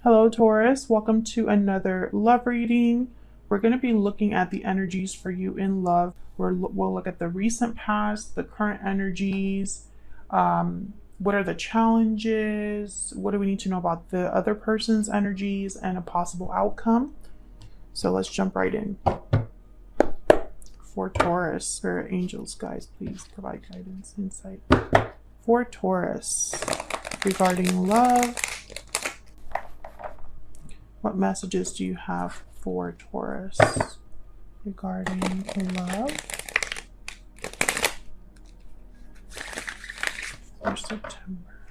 Hello, Taurus. Welcome to another love reading. We're going to be looking at the energies for you in love. We'll look at the recent past, the current energies, what are the challenges, what do we need to know about the other person's energies, and a possible outcome. So let's jump right in. For Taurus, spirit angels, guys, please provide guidance, insight. For Taurus, regarding love, what messages do you have for Taurus regarding love for September?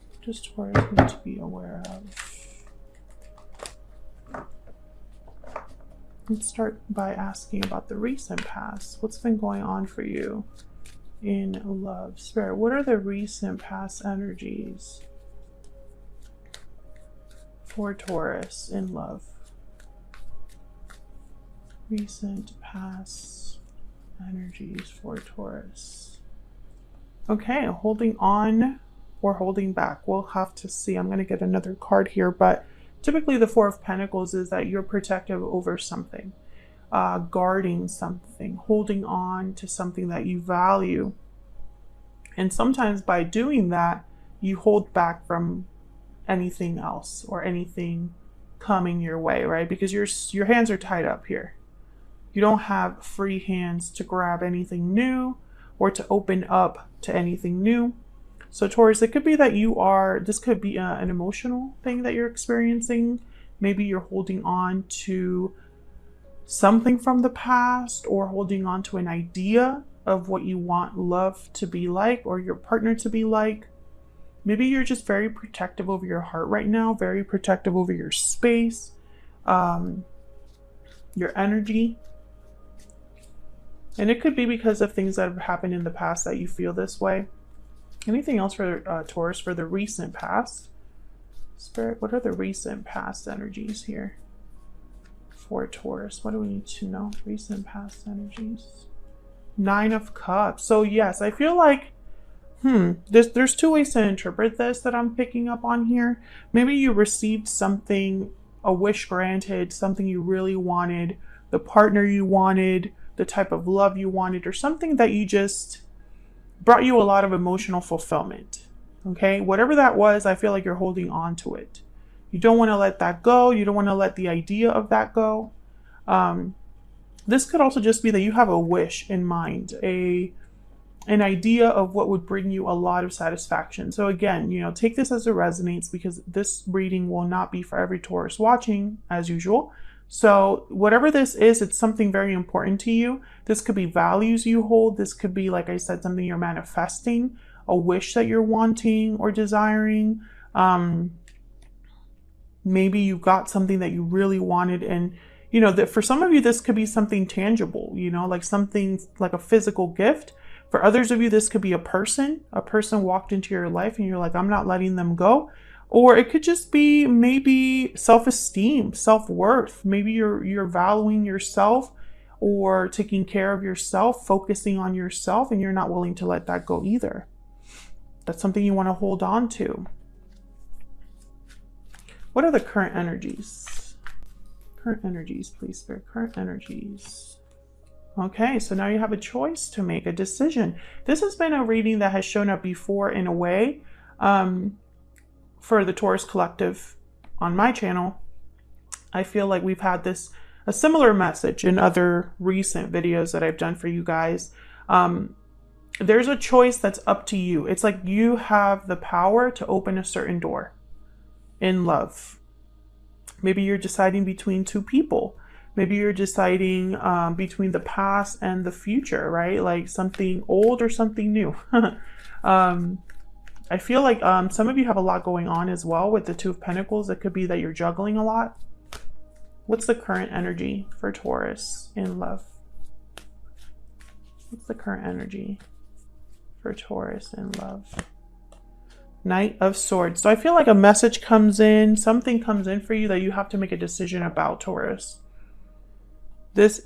What does Taurus need to be aware of? Let's start by asking about the recent past. What's been going on for you in love? Spirit, what are the recent past energies for Taurus in love? Recent past energies for Taurus. Okay, holding on or holding back. We'll have to see. I'm going to get another card here, but typically the Four of Pentacles is that you're protective over something, guarding something, holding on to something that you value. And sometimes by doing that, you hold back from anything else or anything coming your way, right? Because your hands are tied up here. You don't have free hands to grab anything new or to open up to anything new. So Taurus, it could be that this could be an emotional thing that you're experiencing. Maybe you're holding on to something from the past or holding on to an idea of what you want love to be like or your partner to be like. Maybe you're just very protective over your heart right now, very protective over your space, your energy. And it could be because of things that have happened in the past that you feel this way. Anything else for Taurus for the recent past? Spirit, what are the recent past energies here for Taurus? What do we need to know? Recent past energies. Nine of Cups. So yes, I feel like there's two ways to interpret this that I'm picking up on here. Maybe you received something, a wish granted, something you really wanted, the partner you wanted, the type of love you wanted, or something that you just brought you a lot of emotional fulfillment. Okay, whatever that was, I feel like you're holding on to it. You don't want to let that go. You don't want to let the idea of that go. This could also just be that you have a wish in mind, an idea of what would bring you a lot of satisfaction. So again, take this as it resonates, because this reading will not be for every Taurus watching as usual. So whatever this is, it's something very important to you. This could be values you hold. This could be, like I said, something you're manifesting, a wish that you're wanting or desiring. Maybe you got something that you really wanted, and that for some of you, this could be something tangible, like something like a physical gift. For others of you, this could be a person walked into your life and you're like, I'm not letting them go. Or it could just be maybe self-esteem, self-worth. Maybe you're valuing yourself or taking care of yourself, focusing on yourself, and you're not willing to let that go either. That's something you want to hold on to. What are the current energies? Current energies, please, Spirit. Current energies. Okay, so now you have a choice to make, a decision. This has been a reading that has shown up before in a way. For the Taurus Collective on my channel, I feel like we've had a similar message in other recent videos that I've done for you guys. There's a choice that's up to you. It's like you have the power to open a certain door in love. Maybe you're deciding between two people. Maybe you're deciding between the past and the future, right? Like something old or something new. I feel like some of you have a lot going on as well with the Two of Pentacles. It could be that you're juggling a lot. What's the current energy for Taurus in love? What's the current energy for Taurus in love? Knight of Swords. So I feel like a message comes in, something comes in for you that you have to make a decision about, Taurus. This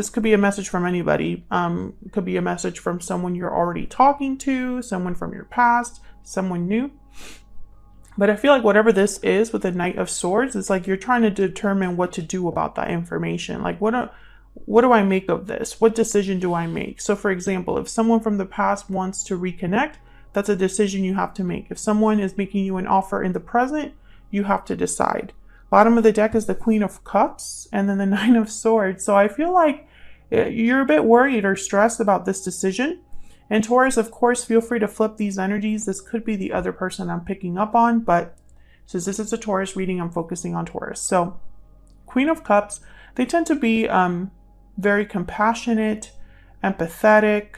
could be a message from anybody. It could be a message from someone you're already talking to, someone from your past, someone new. But I feel like whatever this is with the Knight of Swords, it's like you're trying to determine what to do about that information. Like, what do I make of this? What decision do I make? So for example, if someone from the past wants to reconnect, that's a decision you have to make. If someone is making you an offer in the present, you have to decide. Bottom of the deck is the Queen of Cups and then the Nine of Swords. So I feel like you're a bit worried or stressed about this decision. And Taurus, of course, feel free to flip these energies. This could be the other person I'm picking up on, but since this is a Taurus reading, I'm focusing on Taurus. So Queen of Cups, they tend to be very compassionate, empathetic,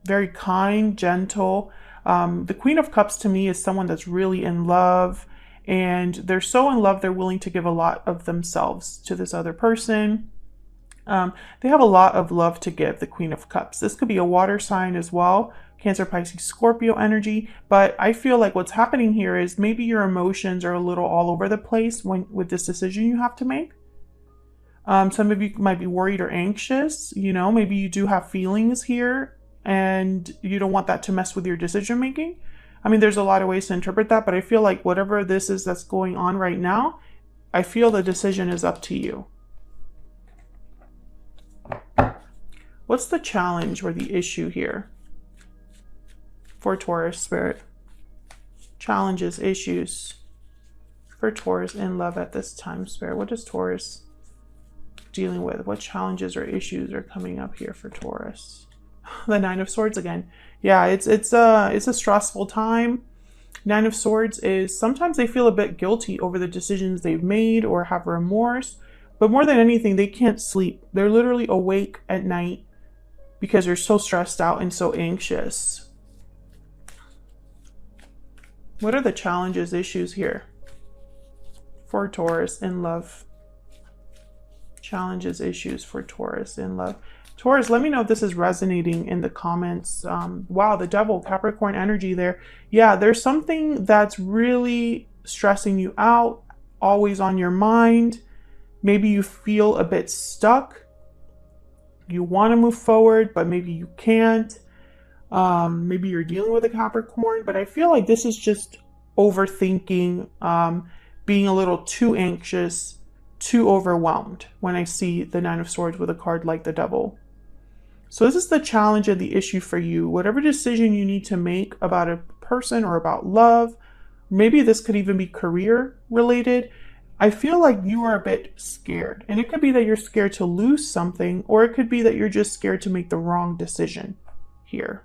very kind, gentle. The Queen of Cups to me is someone that's really in love, and they're so in love they're willing to give a lot of themselves to this other person. They have a lot of love to give, the Queen of Cups. This could be a water sign as well, Cancer, Pisces, Scorpio energy. But I feel like what's happening here is maybe your emotions are a little all over the place with this decision you have to make. Some of you might be worried or anxious. You know, maybe you do have feelings here and you don't want that to mess with your decision making. I mean, there's a lot of ways to interpret that, but I feel like whatever this is that's going on right now, I feel the decision is up to you. What's the challenge or the issue here for Taurus spirit? Challenges, issues for Taurus in love at this time, spirit. What is Taurus dealing with? What challenges or issues are coming up here for Taurus? The Nine of Swords again. Yeah, it's a stressful time. Nine of Swords is sometimes they feel a bit guilty over the decisions they've made or have remorse. But more than anything, they can't sleep. They're literally awake at night because they're so stressed out and so anxious. What are the challenges, issues here for Taurus in love? Challenges, issues for Taurus in love. Taurus, let me know if this is resonating in the comments. Wow, the Devil, Capricorn energy there. Yeah, there's something that's really stressing you out, always on your mind. Maybe you feel a bit stuck. You want to move forward, but maybe you can't. Maybe you're dealing with a Capricorn, but I feel like this is just overthinking, being a little too anxious, too overwhelmed when I see the Nine of Swords with a card like the Devil. So this is the challenge and the issue for you. Whatever decision you need to make about a person or about love, maybe this could even be career related. I feel like you are a bit scared, and it could be that you're scared to lose something, or it could be that you're just scared to make the wrong decision here.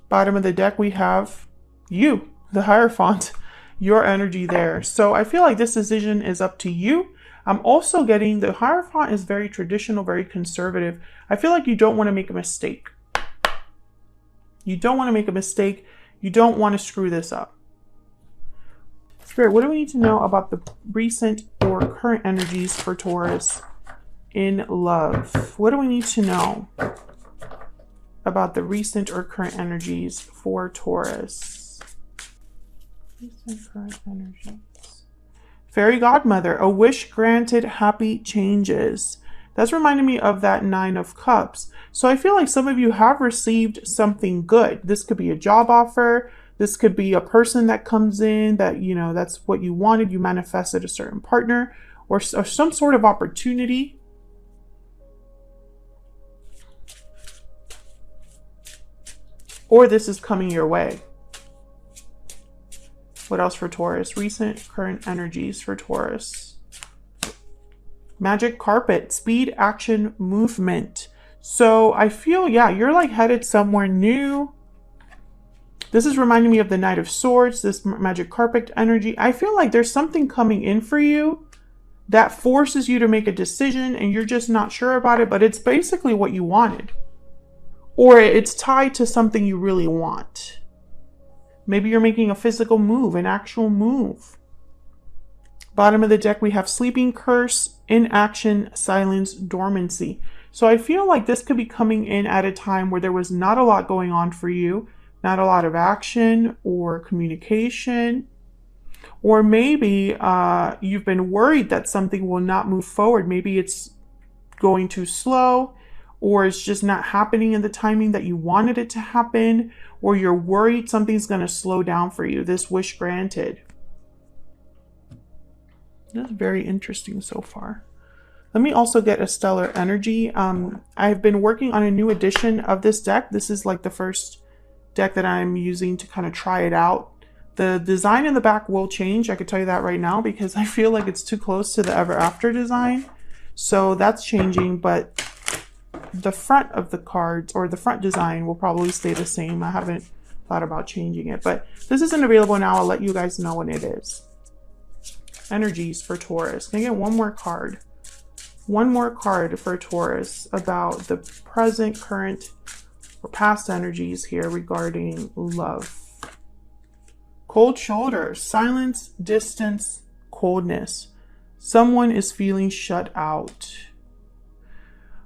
Bottom of the deck, we have you, the Hierophant, your energy there. So I feel like this decision is up to you. I'm also getting the Hierophant is very traditional, very conservative. I feel like you don't want to make a mistake. You don't want to make a mistake. You don't want to screw this up. Spirit, what do we need to know about the recent or current energies for Taurus in love? What do we need to know about the recent or current energies for Taurus? Recent current energies. Fairy Godmother, a wish granted, happy changes. That's reminding me of that Nine of Cups. So I feel like some of you have received something good. This could be a job offer. This could be a person that comes in that, you know, that's what you wanted. You manifested a certain partner or some sort of opportunity. Or this is coming your way. What else for Taurus? Recent, current energies for Taurus. Magic carpet, speed, action, movement. So I feel, yeah, you're like headed somewhere new. This is reminding me of the Knight of Swords, this magic carpet energy. I feel like there's something coming in for you that forces you to make a decision and you're just not sure about it, but it's basically what you wanted. Or it's tied to something you really want. Maybe you're making a physical move, an actual move. Bottom of the deck, we have sleeping curse, inaction, silence, dormancy. So I feel like this could be coming in at a time where there was not a lot going on for you, not a lot of action or communication. Or maybe you've been worried that something will not move forward. Maybe it's going too slow, or it's just not happening in the timing that you wanted it to happen, or you're worried something's going to slow down for you. This wish granted. That's very interesting so far. Let me also get a stellar energy. I've been working on a new edition of this deck. This is like the first deck that I'm using to kind of try it out. The design in the back will change. I could tell you that right now because I feel like it's too close to the Ever After design. So that's changing, but the front of the cards or the front design will probably stay the same. I haven't thought about changing it, but this isn't available now. I'll let you guys know when it is. Energies for Taurus. Can I get one more card? One more card for Taurus about the present, current, or past energies here regarding love. Cold shoulder, silence, distance, coldness. Someone is feeling shut out.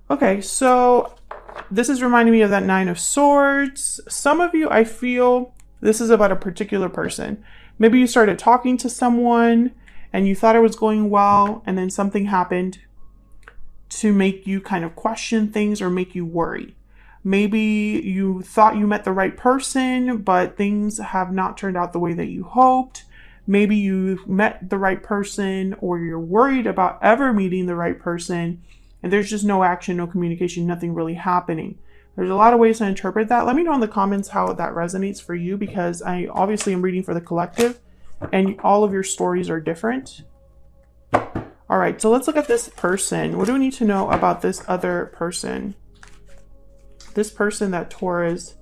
Okay, so this is reminding me of that Nine of Swords. Some of you, I feel this is about a particular person. Maybe you started talking to someone and you thought it was going well, and then something happened to make you kind of question things or make you worry. Maybe you thought you met the right person, but things have not turned out the way that you hoped. Maybe you met the right person, or you're worried about ever meeting the right person, and there's just no action, no communication, nothing really happening. There's a lot of ways to interpret that. Let me know in the comments how that resonates for you, because I obviously am reading for the collective, and all of your stories are different. All right, so let's look at this person. What do we need to know about this other person? This person that Taurus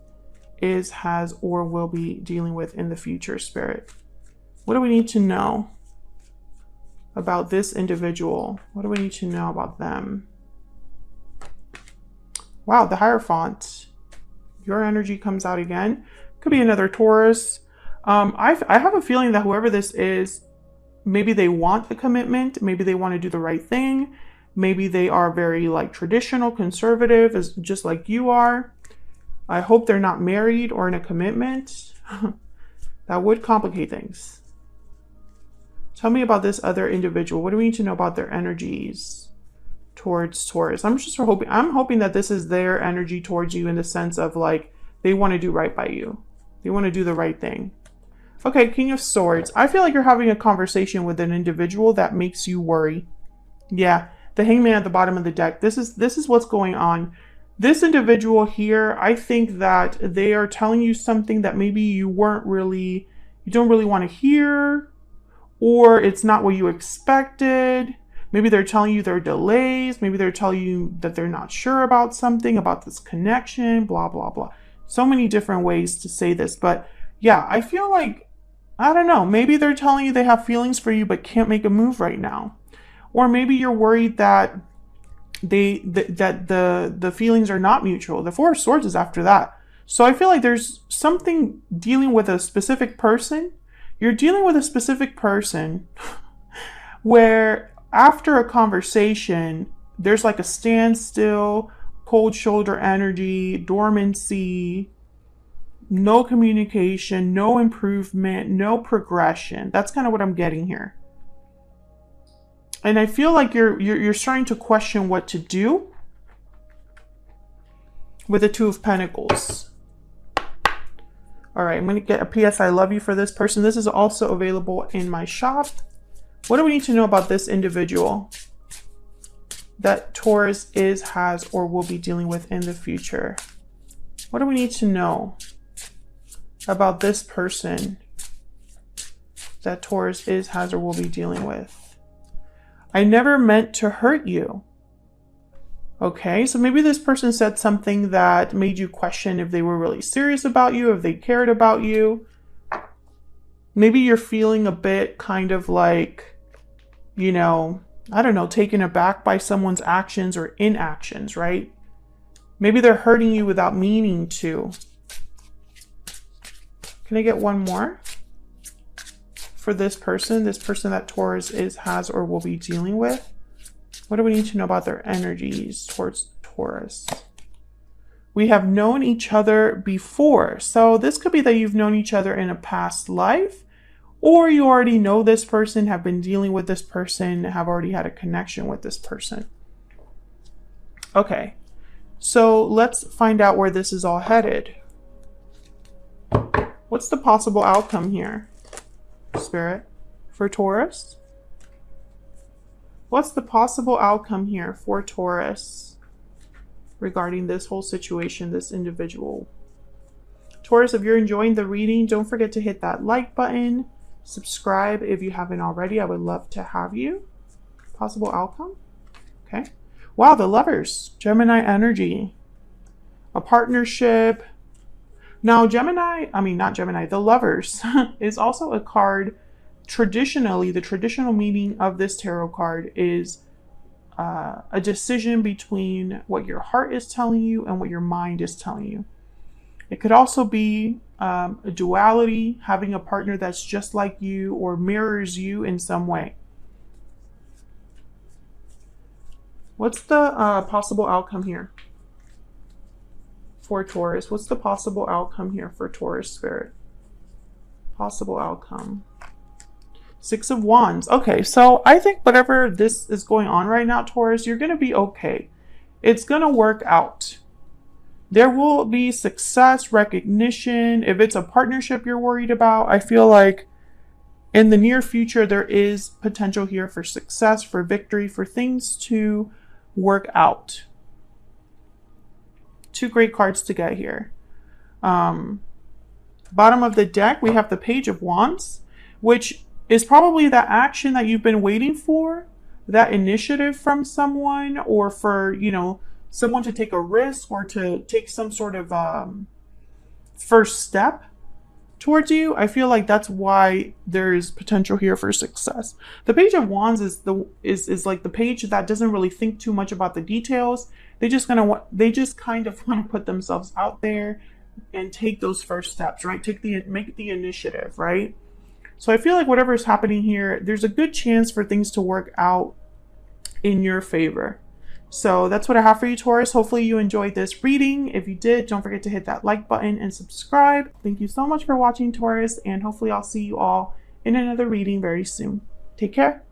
is, has, or will be dealing with in the future, Spirit. What do we need to know about this individual? What do we need to know about them? Wow, the Hierophant. Your energy comes out again. Could be another Taurus. I have a feeling that whoever this is, maybe they want the commitment. Maybe they want to do the right thing. Maybe they are very like traditional, conservative, as just like you are. I hope they're not married or in a commitment. That would complicate things. Tell me about this other individual. What do we need to know about their energies towards Taurus? I'm hoping that this is their energy towards you in the sense of like, they want to do right by you. They want to do the right thing. Okay, King of Swords. I feel like you're having a conversation with an individual that makes you worry. Yeah, the Hangman at the bottom of the deck. This is what's going on. This individual here, I think that they are telling you something that maybe you don't really want to hear, or it's not what you expected. Maybe they're telling you there are delays. Maybe they're telling you that they're not sure about something, about this connection, blah, blah, blah. So many different ways to say this, but yeah, I feel like, I don't know, maybe they're telling you they have feelings for you but can't make a move right now. Or maybe you're worried that the feelings are not mutual. The Four of Swords is after that. So I feel like there's something dealing with a specific person. You're dealing with a specific person where after a conversation, there's like a standstill, cold shoulder energy, dormancy, no communication, no improvement, no progression. That's kind of what I'm getting here. And I feel like you're starting to question what to do with the Two of Pentacles. All right, I'm going to get a PS I love you for this person. This is also available in my shop. What do we need to know about this individual that Taurus is, has, or will be dealing with in the future? What do we need to know about this person that Taurus is, has, or will be dealing with? I never meant to hurt you. Okay, so maybe this person said something that made you question if they were really serious about you, if they cared about you. Maybe you're feeling a bit kind of like, you know, I don't know, taken aback by someone's actions or inactions, right? Maybe they're hurting you without meaning to. Can I get one more for this person that Taurus is, has, or will be dealing with? What do we need to know about their energies towards Taurus? We have known each other before. So this could be that you've known each other in a past life, or you already know this person, have been dealing with this person, have already had a connection with this person. Okay. So let's find out where this is all headed. What's the possible outcome here, Spirit, for Taurus? What's the possible outcome here for Taurus regarding this whole situation, this individual? Taurus, if you're enjoying the reading, don't forget to hit that like button. Subscribe if you haven't already. I would love to have you. Possible outcome? Okay. Wow, the Lovers. Gemini energy. A partnership. Now, the Lovers is also a card. Traditionally, the traditional meaning of this tarot card is a decision between what your heart is telling you and what your mind is telling you. It could also be a duality, having a partner that's just like you or mirrors you in some way. What's the possible outcome here for Taurus? What's the possible outcome here for Taurus, Spirit? Possible outcome. Six of Wands. Okay, so I think whatever this is going on right now, Taurus, you're going to be okay. It's going to work out. There will be success, recognition. If it's a partnership you're worried about, I feel like in the near future, there is potential here for success, for victory, for things to work out. Two great cards to get here. Bottom of the deck, we have the Page of Wands, which is probably that action that you've been waiting for, that initiative from someone, or for, you know, someone to take a risk or to take some sort of first step towards you. I feel like that's why there's potential here for success. The Page of Wands is like the page that doesn't really think too much about the details. They just kind of want to put themselves out there and take those first steps, right? Make the initiative, right? So I feel like whatever is happening here, there's a good chance for things to work out in your favor. So that's what I have for you, Taurus. Hopefully you enjoyed this reading. If you did, don't forget to hit that like button and subscribe. Thank you so much for watching, Taurus, and hopefully I'll see you all in another reading very soon. Take care.